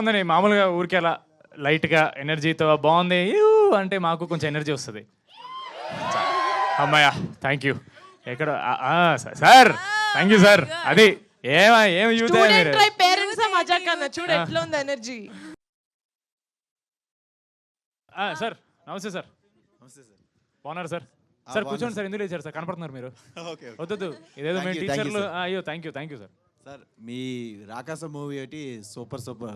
ఉందని మామూలుగా ఊరికే అలా లైట్గా ఎనర్జీతో బాగుంది యూ అంటే మాకు కొంచెం ఎనర్జీ వస్తుంది. అమ్మాయ్యా థ్యాంక్ యూ. ఎక్కడ సార్ థ్యాంక్ యూ సార్. అది ఏం యూత్ పేరెంట్స్ మజా కన్నా చూడు ఎట్లా ఉంది ఎనర్జీ. సార్ నమస్తే సార్. బాగున్నారు సార్? సార్ కూర్చోండి సార్. ఎందుకు లేచారు సార్? కనపడుతున్నారు మీరు. వద్దు ఇదేదో మేము టీచర్లు. అయ్యో థ్యాంక్ యూ సార్. సార్ మీ రాకాస మూవీ ఒకటి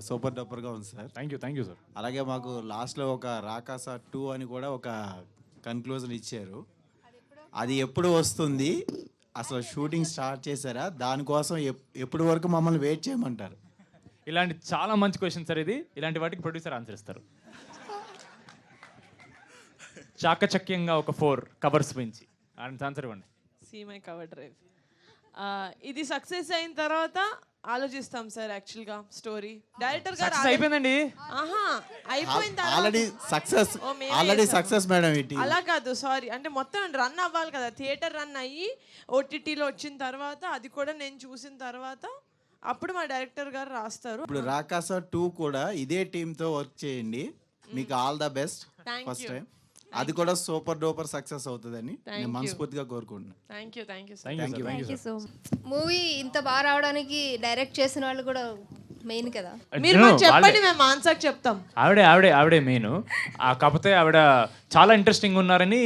సూపర్ డూపర్గా ఉంది సార్. Thank you sir. అలాగే మాకు లాస్ట్లో ఒక రాకాస 2 అని కూడా ఒక కన్క్లూజన్ ఇచ్చారు. అది ఎప్పుడు వస్తుంది, అసలు షూటింగ్ స్టార్ట్ చేశారా, దానికోసం ఎప్పటి వరకు మమ్మల్ని వెయిట్ చేయమంటారు? ఇలాంటి చాలా మంచి క్వశ్చన్ సార్. ఇది ఇలాంటి వాటికి ప్రొడ్యూసర్ ఆన్సర్ ఇస్తారు. చాకచక్యంగా ఒక 4 కవర్స్ పెంచి ఆన్సర్ ఇవ్వండి. See my cover drive. ఇది సక్సెస్ అయిన తర్వాత ఆలోచిస్తాం సార్. యాక్చువల్గా స్టోరీ డైరెక్టర్ గారు అయిపోయిందండి. అయిపోయిన ఆల్రెడీ సక్సెస్ మేడం. ఇది అలా కాదు, సారీ. అంటే మొత్తం రన్ అవ్వాలి కదా, థియేటర్ రన్ అయ్యి ఓటీటీలో వచ్చిన తర్వాత అది కూడా నేను చూసిన తర్వాత అప్పుడు మా డైరెక్టర్ గారు రాస్తారు. ఇప్పుడు రాకాస 2 కూడా ఇదే టీంతో వర్క్ చేయండి. మీకు all the best. First time అది కూడా సూపర్ డూపర్ సక్సెస్ అవుతుందని నేను మనస్ఫూర్తిగా కోరుకుంటున్నాను. Thank you so much. Movie ఇంత బాగా రావడానికి డైరెక్ట్ చేసిన వాళ్ళు కూడా మెయిన్ కదా. మీరు చెప్పండి, మేము ఆన్సర్ చెప్తాం. ఆవిడే మెయిన్. కాకపోతే ఆవిడ చాలా ఇంట్రెస్టింగ్ ఉన్నారని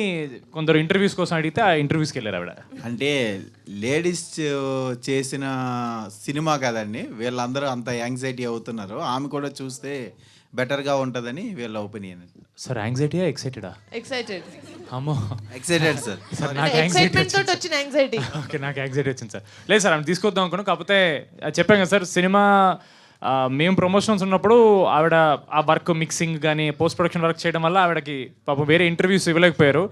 కొందరు ఇంటర్వ్యూస్ కోసం అడిగితే ఆ ఇంటర్వ్యూస్కి వెళ్ళారు ఆవిడ. అంటే లేడీస్ చేసిన సినిమా కదండి, వీళ్ళందరూ అంత యాంగ్జైటీ అవుతున్నారు. ఆమె కూడా చూస్తే బెటర్గా ఉంటుందని వీళ్ళ ఒపీనియన్. సార్ యాంగ్జైటీయా ఎక్సైటెడా? ఎక్సైటెడ్. అమ్మో ఎక్సైటెడ్ సార్. నాకు యాంగ్జైటీ. ఓకే, నాకు యాంగ్జైటీ వచ్చింది సార్. లేదు సార్, ఆమె తీసుకొద్దాం అనుకున్నాను. కాకపోతే చెప్పాను కదా సార్, సినిమా మేము ప్రమోషన్స్ ఉన్నప్పుడు ఆవిడ ఆ వర్క్ మిక్సింగ్ కానీ పోస్ట్ ప్రొడక్షన్ వర్క్ చేయడం వల్ల ఆవిడకి పాపం వేరే ఇంటర్వ్యూస్ ఇవ్వలేకపోయారు.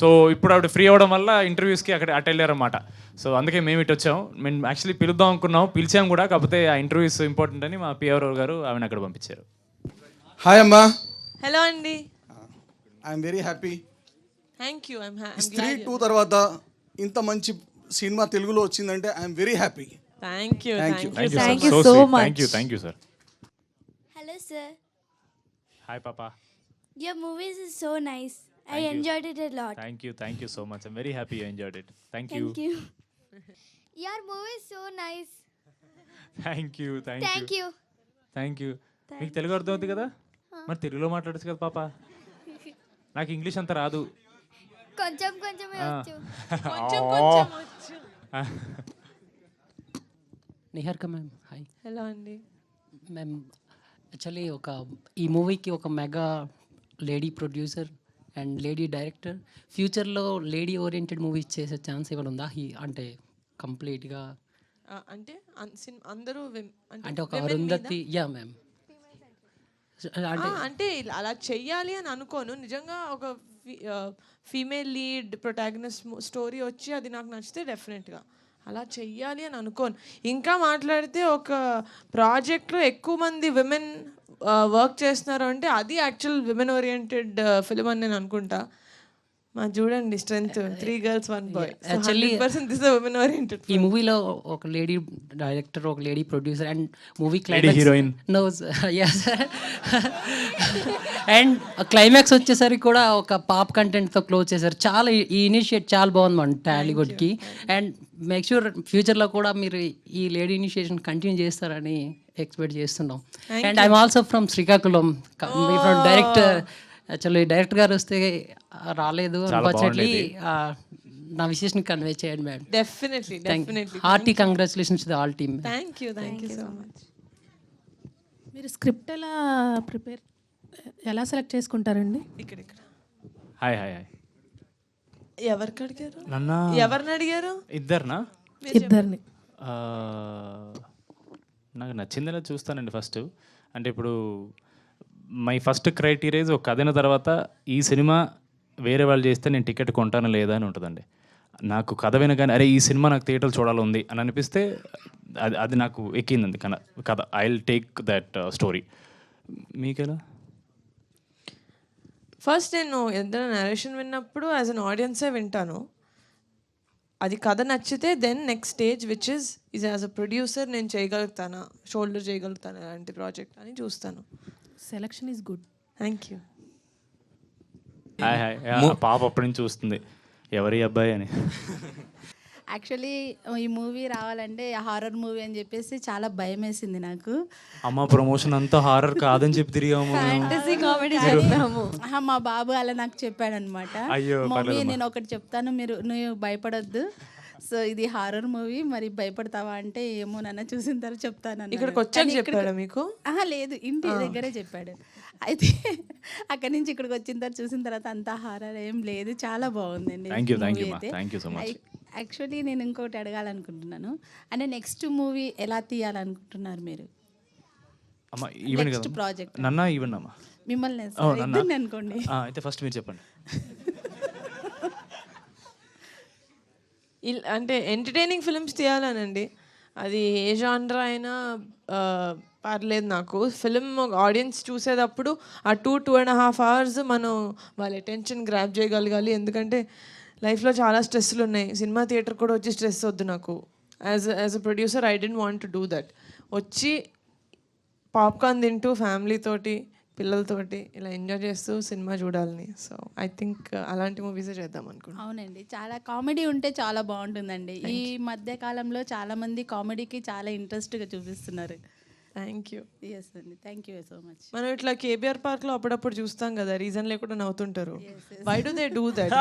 సో ఇప్పుడు ఆవిడ ఫ్రీ అవ్వడం వల్ల ఇంటర్వ్యూస్కి అటు వెళ్ళారన్నమాట. సో అందుకే మేము ఇటు వచ్చాం. మేము యాక్చువల్లీ పిలుద్దాం అనుకున్నాం, పిలిచాం కూడా. కాకపోతే ఆ ఇంటర్వ్యూస్ ఇంపార్టెంట్ అని మా పిఆర్ఓ గారు ఆవిడ అక్కడ పంపించారు. హాయ్ అమ్మా. హలో అండి. I'm very happy. Thank you. స్త్రీ 2 తర్వాత ఇంత మంచి సినిమా తెలుగులో వచ్చిందంటే I'm very happy. Thank you so much. Thank you sir. Hello sir. Hi పాపా. Your movies is so nice. I enjoyed it a lot. Thank you so much. I'm very happy you enjoyed it. Thank you. Your movie is so nice. Thank you. మీకు తెలుగు అర్థం అవుతుంది కదా? మరి తెలుగులో మాట్లాడచ్చు కదా పాప. నాకు ఇంగ్లీష్ అంత రాదు. కొంచెం నిహారిక మ్యామ్ హాయ్. హలో అండి. మ్యామ్ యాక్చువల్లీ ఈ మూవీకి ఒక mega lady producer and lady director, ఫ్యూచర్లో లేడీ ఓరియంటెడ్ మూవీస్ చేసే ఛాన్స్ ఏమైనా ఉందా? అంటే కంప్లీట్గా అంటే అందరూ అంటే ఒక అరుంధతి. Yeah ma'am. అంటే అలా చెయ్యాలి అని అనుకోను. నిజంగా ఒక ఫీమేల్ లీడ్ ప్రొటాగనిస్ట్ స్టోరీ వచ్చి అది నాకు నచ్చితే డెఫినెట్గా అలా చెయ్యాలి అని అనుకోను. ఇంకా మాట్లాడితే ఒక ప్రాజెక్ట్లో ఎక్కువ మంది విమెన్ వర్క్ చేస్తున్నారు అంటే అది యాక్చువల్ విమెన్ ఓరియంటెడ్ ఫిలిం అని నేను అనుకుంటా. మా చూడండి strength 3 girls 1 boy. Actually women oriented. ఈ మూవీలో ఒక లేడీ డైరెక్టర్, ఒక lady producer and movie heroine and climax వచ్చేసరికి కూడా ఒక పాప్ కంటెంట్తో క్లోజ్ చేశారు. చాలా ఈ ఇనిషియేట్ చాలా బాగుంది మన టాలీవుడ్కి. అండ్ మేక్ షూర్ ఫ్యూచర్లో కూడా మీరు ఈ లేడీ ఇనిషియేషన్ కంటిన్యూ చేస్తారని ఎక్స్పెక్ట్ చేస్తున్నాం. And I'm also from Srikakulam. From director. Actually director గారు వస్తే రాలేదు అన్ఫార్చునేట్లీ. నా విషయం కన్వే చేయండి madam. Definitely. Hearty congratulations to all team. Thank you so much. మీరు స్క్రిప్ట్ ఎలా సెలెక్ట్ చేసుకుంటారండి? ఇక్కడ హాయ్. ఎవరిని అడిగారు? ఇద్దరిని. నాకు నచ్చిందని చూస్తానండి ఫస్ట్. అంటే ఇప్పుడు మై ఫస్ట్ క్రైటీరియా ఒక కథ అయిన తర్వాత ఈ సినిమా వేరే వాళ్ళు చేస్తే నేను టికెట్ కొంటాను లేదా అని ఉంటుందండి. నాకు కథ వినగానే అరే ఈ సినిమా నాకు థియేటర్లో చూడాలి ఉంది అని అనిపిస్తే అది నాకు ఎక్కిందండి కథ. I will take that story. మీకెలా? ఫస్ట్ నేను ఏదైనా నరేషన్ విన్నప్పుడు యాజ్ అన్ ఆడియన్సే వింటాను. అది కథ నచ్చితే then next stage which is as a producer నేను చేయగలుగుతానా, షోల్డర్ చేయగలుగుతానా అలాంటి ప్రాజెక్ట్ అని చూస్తాను. Selection is good. Thank you. Hi hi. పాప అప్పటి నుంచి చూస్తుంది ఎవరి అబ్బాయి అని. యాక్చువల్లీ ఈ మూవీ రావాలంటే హారర్ మూవీ అని చెప్పేసి చాలా భయం వేసింది నాకు. అమ్మ ప్రమోషన్ అంతా హారర్ కాదని చెప్పి తిరిగాము. ఫ్యాంటసీ కామెడీ చెప్పాము. మా బాబు అలా నాకు చెప్పాడనమాట. అయ్యో, మూవీ నేను ఒకటి చెప్తాను, నువ్వు భయపడొద్దు, సో ఇది హారర్ మూవీ, మరి భయపడతావా అంటే ఏమో నాన్న చూసిన తర్వాత చెప్తాను. ఇక్కడికి వచ్చాక చెప్పాడా మీకు? లేదు, ఇంటి దగ్గరే చెప్పాడు. అయితే అక్కడి నుంచి ఇక్కడికి వచ్చిన తర్వాత చూసిన తర్వాత అంత హారర్ ఏం లేదు, చాలా బాగుందండి. Thank you so much. Actually నేను ఇంకోటి అడగాలనుకుంటున్నాను, అంటే నెక్స్ట్ మూవీ ఎలా తీయాలనుకుంటున్నారు మీరు? అమ్మ ఈవెన్ నెక్స్ట్ ప్రాజెక్ట్ నన్నా ఈవెన్ అమ్మా మిమ్మల్ని ఇద్దరిని అనుకోండి. అయితే ఫస్ట్ మీరు చెప్పండి. అంటే ఎంటర్టైనింగ్ ఫిల్మ్స్ తీయాలనండి, అది ఏ జానరా అయినా పర్లేదు నాకు. ఫిల్మ్ ఆడియన్స్ చూసేటప్పుడు ఆ 2.5 hours మనం వాళ్ళ అటెన్షన్ గ్రాప్ చేయగలగాలి. ఎందుకంటే లైఫ్లో చాలా స్ట్రెస్లు ఉన్నాయి, సినిమా థియేటర్ కూడా వచ్చి స్ట్రెస్ వద్దు నాకు. As a producer I don't want to do that. వచ్చి పాప్కార్న్ తింటూ ఫ్యామిలీతోటి పిల్లలతోటి ఇలా ఎంజాయ్ చేస్తూ సినిమా చూడాలని. సో ఐ థింక్ అలాంటి మూవీసే చేద్దాం అనుకుంటున్నాను. అవునండి, చాలా కామెడీ ఉంటే చాలా బాగుంటుందండి. ఈ మధ్య కాలంలో చాలా మంది కామెడీకి చాలా ఇంట్రెస్ట్గా చూపిస్తున్నారు. Thank you. ఎస్ అండి, థ్యాంక్ యూ సో మచ్. మనం ఇట్లా కేబీఆర్ పార్క్లో అప్పుడప్పుడు చూస్తాం కదా, రీజన్ లేకుండా నవ్వుతుంటారు. Why do they do that?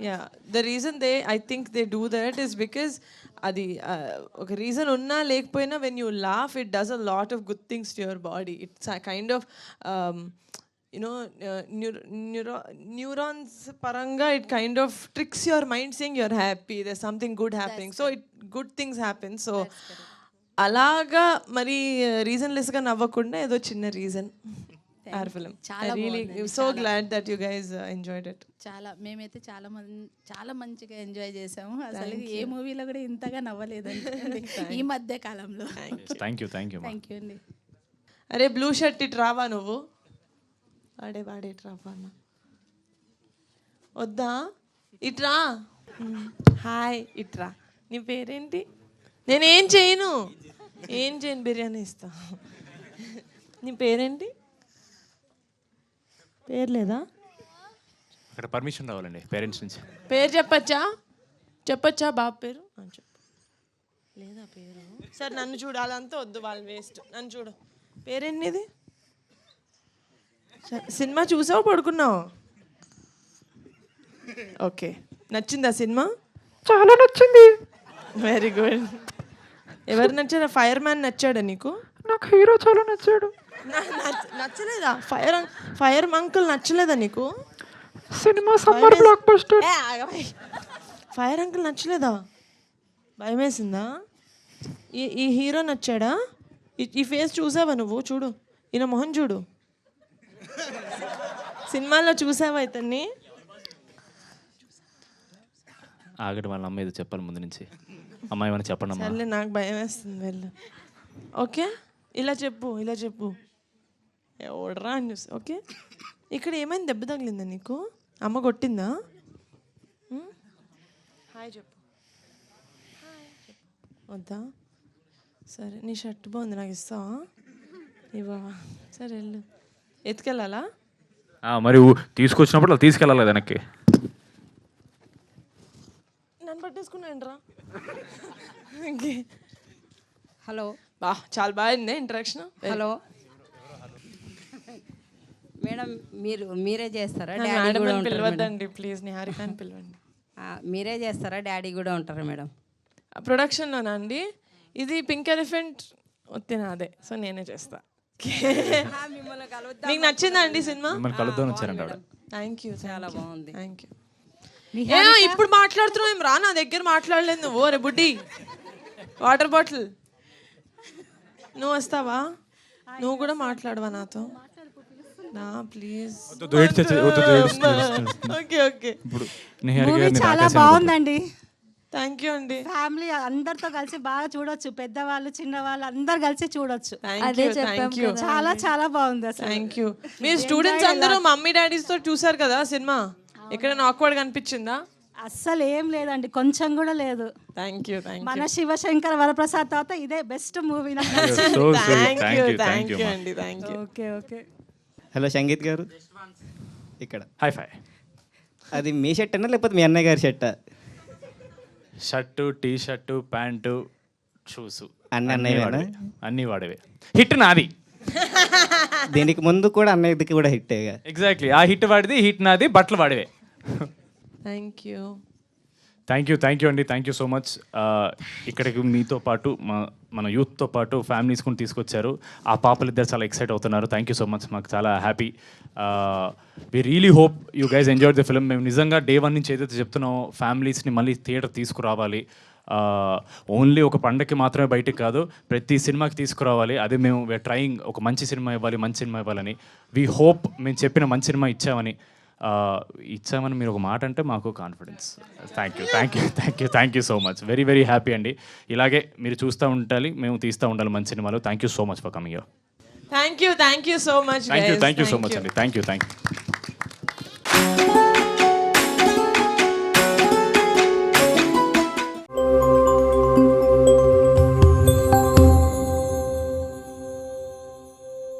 Yeah, the reason I think they do that is because అది ఒక రీజన్ ఉన్నా లేకపోయినా when you laugh it does a lot of good things to your body. It's kind of neurons పరంగా it kind of tricks your mind saying your happy, there something good happening, so it good things happen. So అలాగా మరి రీజన్లెస్గా నవ్వకుండా ఏదో చిన్న reason are film. చాలా so glad that you guys enjoyed it. చాలా, మేమైతే చాలా మంచిగా ఎంజాయ్ చేసాము. అసలు ఏ మూవీలో కూడా ఇంతగా నవ్వలేదండి ఈ మధ్య కాలంలో. థ్యాంక్ యూ థ్యాంక్ యూ అండి. అరే బ్లూ షర్ట్ ఇటు రావా నువ్వు? వాడే ఇటు రావా అన్న, వద్దా? ఇట్రా. హాయ్, ఇట్రా. నీ పేరేంటి? నేనేం చేయను బిర్యానీ ఇస్తా. నీ పేరేంటి? పేరు లేదా? అక్కడ పర్మిషన్ రావాలండి పేరెంట్స్ నుంచి. పేరు చెప్పచ్చా బాబు పేరు? చెప్పు. లేదా పేరు? సరే నన్ను చూడు, అదంతా వద్దు, వాళ్ళు వేస్ట్. నన్ను చూడు, పేరేంటిది? సినిమా చూసావు, పడుకున్నావు? ఓకే, నచ్చిందా సినిమా? చాలా నచ్చింది. Very good. ఎవరు నచ్చారా? ఫైర్ మ్యాన్ నచ్చాడా నీకు? నాకు హీరో చాలా నచ్చాడు. నచ్చలేదా? ఫైర్ అంకుల్ నచ్చలేదా నీకు? Cinema summer block buster. Fire uncle నచ్చలేదా? భయం వేసిందా? ఈ హీరో నచ్చాడా? ఈ ఫేస్ చూసావా నువ్వు? చూడు, ఈయన మొహం చూడు. సినిమాలో చూసావా ఇతన్ని? ఆగడం వాళ్ళ అమ్మ ఏదో చెప్పాలి ముందు నుంచి. అమ్మాయి ఏమైనా చెప్పండి అమ్మా. సర్లే, నాకు భయం వేస్తుంది, వెళ్ళు. ఓకే, ఇలా చెప్పు. ఎవడరా అని చూసి. ఓకే, ఇక్కడ ఏమైంది? దెబ్బ తగిలిందా నీకు? అమ్మ కొట్టిందా? హాయ్ చెప్పు. వద్దా? సరే, నీ షర్ట్ బాగుంది, నాకు ఇస్తావా? ఇవ్వవా? సరే వెళ్ళు. ఎత్తుకెళ్ళాలా? మరి తీసుకొచ్చినప్పుడు అలా తీసుకెళ్ళాలి కదా వెనక్కి. నన్ను పట్టేసుకున్నాను రా. హలో, చాలా బాగుంది ఇంట్రాక్షన్. హలో మేడం, మీరే చేస్తారా? పిలవద్దండి ప్లీజ్, నిహారికని పిలవండి. మీరే చేస్తారా? డాడీ కూడా ఉంటారా మేడం? ప్రొడక్షన్లోనా అండి? ఇది పింక్ ఎలిఫెంట్ వచ్చిన అదే, సో నేనే చేస్తా. మీకు నచ్చిందా అండి సినిమా? కలుద్దాం వచ్చారంట. థ్యాంక్ యూ, చాలా బాగుంది. Thank you. ఇప్పుడు మాట్లాడుతున్నావు ఏం రా? నా దగ్గర మాట్లాడలేదు నువ్వు. అరే బుడ్డి, వాటర్ బాటిల్ నువ్వు వస్తావా? నువ్వు కూడా మాట్లాడవా నాతో? ప్లీజ్. Okay okay. చాలా బాగుందండి. థ్యాంక్ యూ అండి. ఫ్యామిలీ అందరితో కలిసి బాగా చూడొచ్చు, పెద్దవాళ్ళు చిన్నవాళ్ళు అందరు కలిసి చూడొచ్చు. చాలా చాలా బాగుంది అసలు. Thank you. మీరు స్టూడెంట్స్ అందరూ మమ్మీ డాడీస్ తో చూసారు కదా సినిమా, ఎక్కడైనా ఆక్వర్డ్ కనిపించిందా? అస్సలు ఏం లేదండి, కొంచెం కూడా లేదు. థ్యాంక్ యూ మన శివశంకర్ వరప్రసాద్ తర్వాత ఇదే best movie. So sweet. Thank you, అండి thank you. Okay. Hello sangeet గారు, ఇక్కడ హై ఫై. అది మీ షర్ట్ అన్నా లేకపోతే మీ అన్నయ్య గారి షర్టా? Shirt, T shirt, pant, shoes అన్నీ అన్నయ్యవేనా? అన్నీ వాడేవే. హిట్ నాది. దీనికి ముందు కూడా అన్నయ్యకి కూడా హిట్టేగా. ఎగ్జాక్ట్లీ, ఆ హిట్ వాడిది, హిట్ నాది, బట్టలు వాడివే. థ్యాంక్ యూ అండి, థ్యాంక్ యూ సో మచ్. ఇక్కడికి మీతో పాటు మన యూత్తో పాటు ఫ్యామిలీస్ కూడా తీసుకొచ్చారు. ఆ పాపలు ఇద్దరు చాలా ఎక్సైట్ అవుతున్నారు. థ్యాంక్ యూ సో మచ్, మాకు చాలా happy. We really hope you guys enjoy the film. మేము నిజంగా డే 1 నుంచి ఏదైతే చెప్తున్నామో ఫ్యామిలీస్ని మళ్ళీ థియేటర్ తీసుకురావాలి. ఓన్లీ ఒక పండగకి మాత్రమే బయటికి కాదు, ప్రతి సినిమాకి తీసుకురావాలి. అదే మేము వీఆర్ ట్రయింగ్, ఒక మంచి సినిమా ఇవ్వాలని. వీ హోప్ మేము చెప్పిన మంచి సినిమా ఇచ్చామని మీరు ఒక మాట అంటే మాకు confidence. Thank you so much. Very very happy అండి. ఇలాగే మీరు చూస్తూ ఉండాలి, మేము తీస్తూ ఉండాలి మంచి సినిమాలు. Thank you so much for coming here. Thank you so much. Thank you so much అండి. Thank you.